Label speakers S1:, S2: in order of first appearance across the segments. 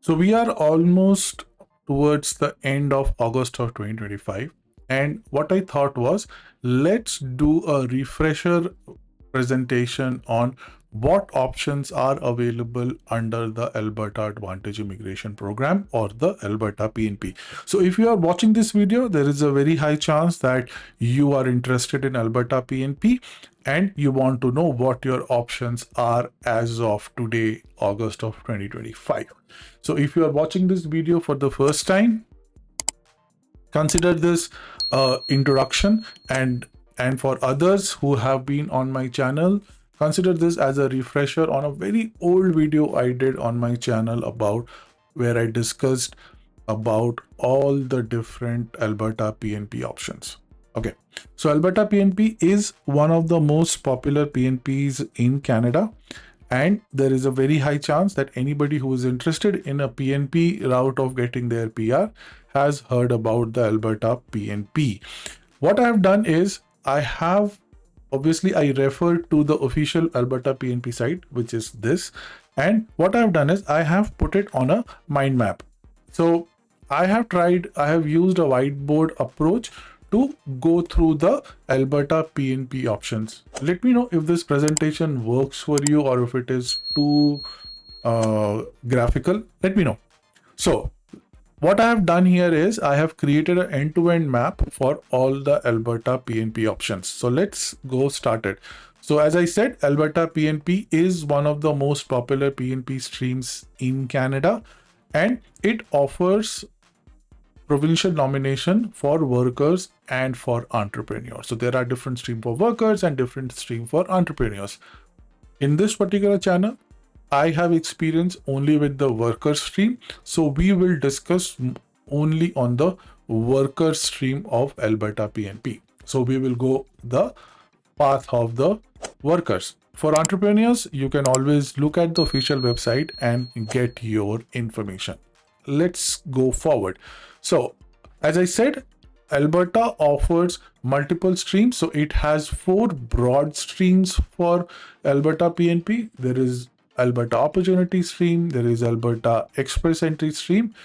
S1: So we are almost towards the end of August of 2025. And what I thought was, let's do a refresher presentation on what options are available under the Alberta Advantage Immigration Program or the Alberta PNP. So if you are watching this video, there is a very high chance that you are interested in Alberta PNP and you want to know what your options are as of today, August of 2025. So if you are watching this video for the first time, consider this introduction, and for others who have been on my channel, consider this as a refresher on a very old video I did on my channel about where I discussed about all the different Alberta PNP options. Okay, so Alberta PNP is one of the most popular PNPs in Canada, and there is a very high chance that anybody who is interested in a PNP route of getting their PR has heard about the Alberta PNP. What I have done is I referred to the official Alberta PNP site, which is this. And what I've done is I have put it on a mind map. So I have used a whiteboard approach to go through the Alberta PNP options. Let me know if this presentation works for you or if it is too graphical. Let me know. So what I have done here is I have created an end-to-end map for all the Alberta PNP options. So let's go started. So as I said, Alberta PNP is one of the most popular PNP streams in Canada, and it offers provincial nomination for workers and for entrepreneurs. So there are different stream for workers and different stream for entrepreneurs. In this particular channel, I have experience only with the worker stream. So we will discuss only on the worker stream of Alberta PNP. So we will go the path of the workers. For entrepreneurs, you can always look at the official website and get your information. Let's go forward. So as I said, Alberta offers multiple streams. So it has 4 broad streams for Alberta PNP. There is Alberta Opportunity Stream, there is Alberta Express Entry Stream,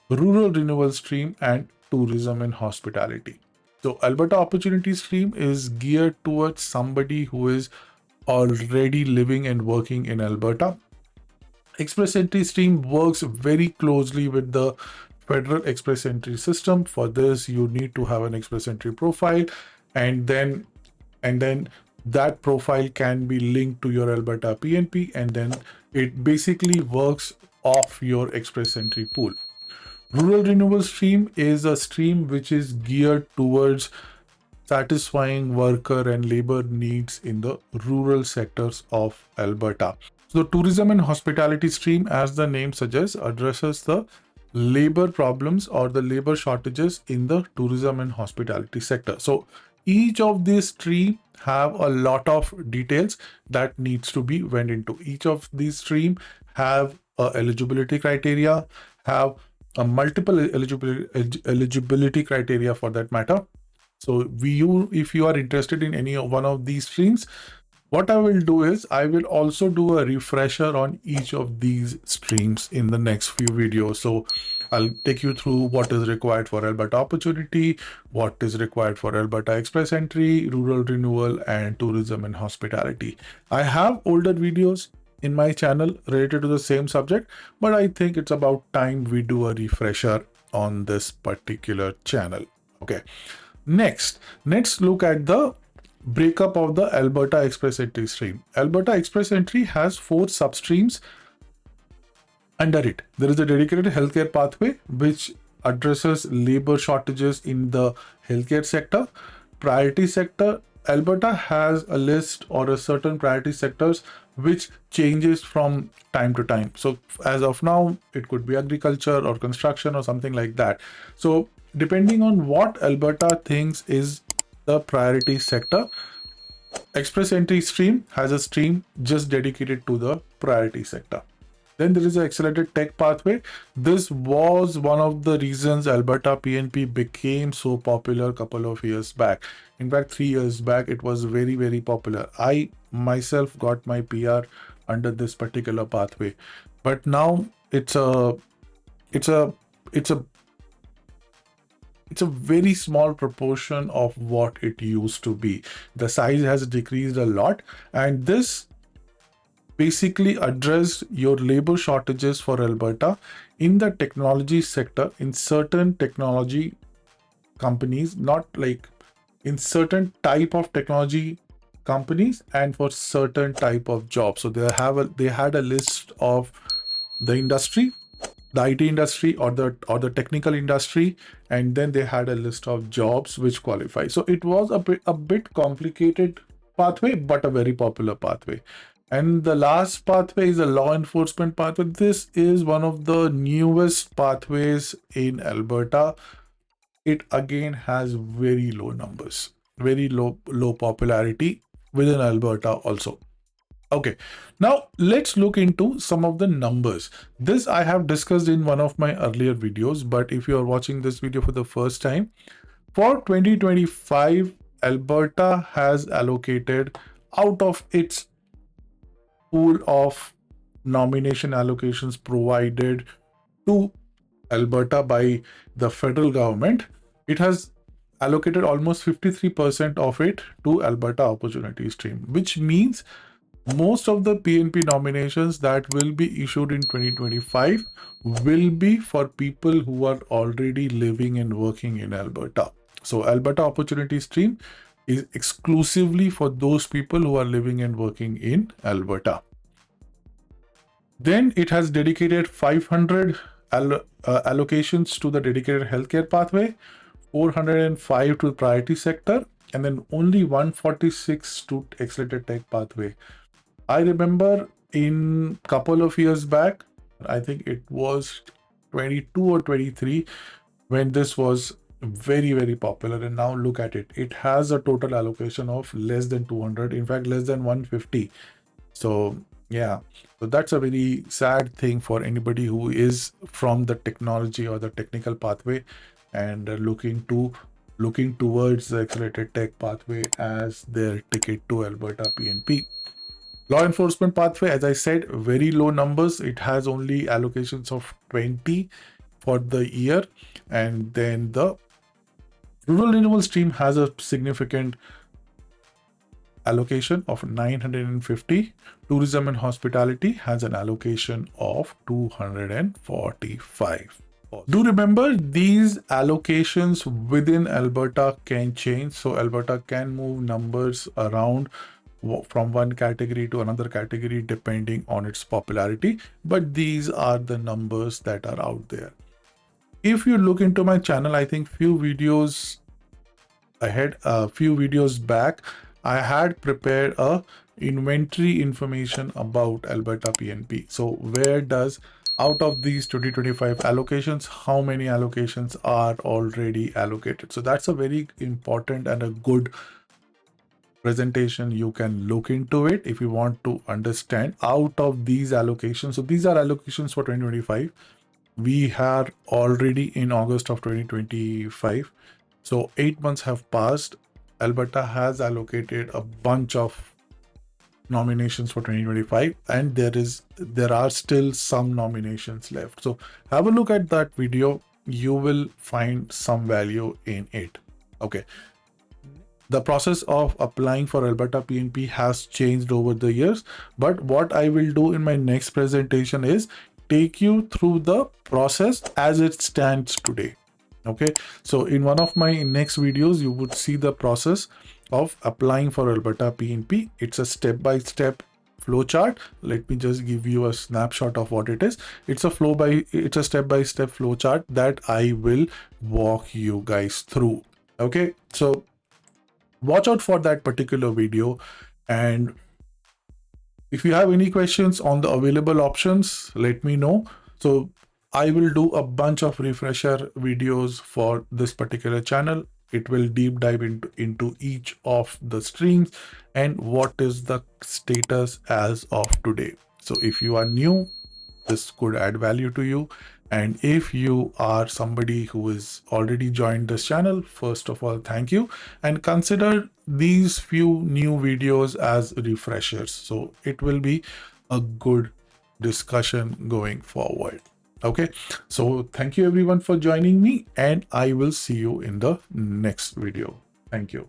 S1: Rural Renewal Stream, and Tourism and Hospitality. So Alberta Opportunity Stream is geared towards somebody who is already living and working in Alberta. Express Entry Stream works very closely with the Federal Express Entry system. For this, you need to have an Express Entry profile, and then that profile can be linked to your Alberta PNP, and then it basically works off your Express Entry pool. Rural Renewal Stream is a stream which is geared towards satisfying worker and labor needs in the rural sectors of Alberta. So Tourism and Hospitality Stream, as the name suggests, addresses the labor problems or the labor shortages in the tourism and hospitality sector. So each of these streams have a lot of details that needs to be went into. Each of these stream have eligibility criteria, have a multiple eligibility criteria for that matter. So if you are interested in any one of these streams, what I will do is I will also do a refresher on each of these streams in the next few videos. So I'll take you through what is required for Alberta Opportunity, what is required for Alberta Express Entry, Rural Renewal, and Tourism and Hospitality. I have older videos in my channel related to the same subject, but I think it's about time we do a refresher on this particular channel. Okay, next, let's look at the breakup of the Alberta Express Entry stream. Alberta Express Entry has 4 substreams under it. There is a dedicated healthcare pathway which addresses labor shortages in the healthcare sector. Priority sector, Alberta has a list or a certain priority sectors which changes from time to time. So as of now, it could be agriculture or construction or something like that. So depending on what Alberta thinks is the priority sector, Express Entry stream has a stream just dedicated to the priority sector. Then there is an accelerated tech pathway. This was one of the reasons Alberta PNP became so popular a couple of years back. In fact, 3 years back, it was very, very popular. I myself got my PR under this particular pathway, but now it's a it's a it's a it's a very small proportion of what it used to be. The size has decreased a lot, and this basically addressed your labor shortages for Alberta in the technology sector, in certain technology companies, not like in certain type of technology companies and for certain type of jobs. So they had a list of the industry, the IT industry or the technical industry, and then they had a list of jobs which qualify. So it was a bit complicated pathway, but a very popular pathway. And the last pathway is a law enforcement pathway. This is one of the newest pathways in Alberta. It again has very low numbers, very low popularity within Alberta also. Okay, now let's look into some of the numbers. This I have discussed in one of my earlier videos, but if you are watching this video for the first time, for 2025, Alberta has allocated out of its pool of nomination allocations provided to Alberta by the federal government, it has allocated almost 53% of it to Alberta Opportunity Stream, which means most of the PNP nominations that will be issued in 2025 will be for people who are already living and working in Alberta. So Alberta Opportunity Stream is exclusively for those people who are living and working in Alberta. Then it has dedicated 500 allocations to the dedicated healthcare pathway, 405 to the priority sector, and then only 146 to accelerated tech pathway. I remember in couple of years back, I think it was 22 or 23, when this was very, very popular. And now look at it. It has a total allocation of less than 200, in fact, less than 150. So yeah, so that's a very sad thing for anybody who is from the technology or the technical pathway and looking towards the accelerated tech pathway as their ticket to Alberta PNP. Law enforcement pathway, as I said, very low numbers. It has only allocations of 20 for the year. And then the rural renewal stream has a significant allocation of 950. Tourism and hospitality has an allocation of 245. Do remember, these allocations within Alberta can change. So Alberta can move numbers around from one category to another category depending on its popularity, but these are the numbers that are out there. If you look into my channel, I think few videos back, I had prepared a inventory information about Alberta PNP. So where does, out of these 2025 allocations, how many allocations are already allocated? So that's a very important and a good presentation. You can look into it if you want to understand out of these allocations. So these are allocations for 2025. We are already in August of 2025. So 8 months have passed. Alberta has allocated a bunch of nominations for 2025, and there are still some nominations left. So have a look at that video. You will find some value in it. Okay. The process of applying for Alberta PNP has changed over the years, but what I will do in my next presentation is take you through the process as it stands today. Okay, so in one of my next videos, you would see the process of applying for Alberta PNP. It's a step-by-step flowchart. Let me just give you a snapshot of what it is. It's a step-by-step flowchart that I will walk you guys through. Okay, so watch out for that particular video, and if you have any questions on the available options, let me know. So I will do a bunch of refresher videos for this particular channel. It will deep dive into each of the streams and what is the status as of today. So if you are new, this could add value to you. And if you are somebody who is already joined this channel, first of all, thank you, and consider these few new videos as refreshers. So it will be a good discussion going forward. Okay, so thank you everyone for joining me, and I will see you in the next video. Thank you.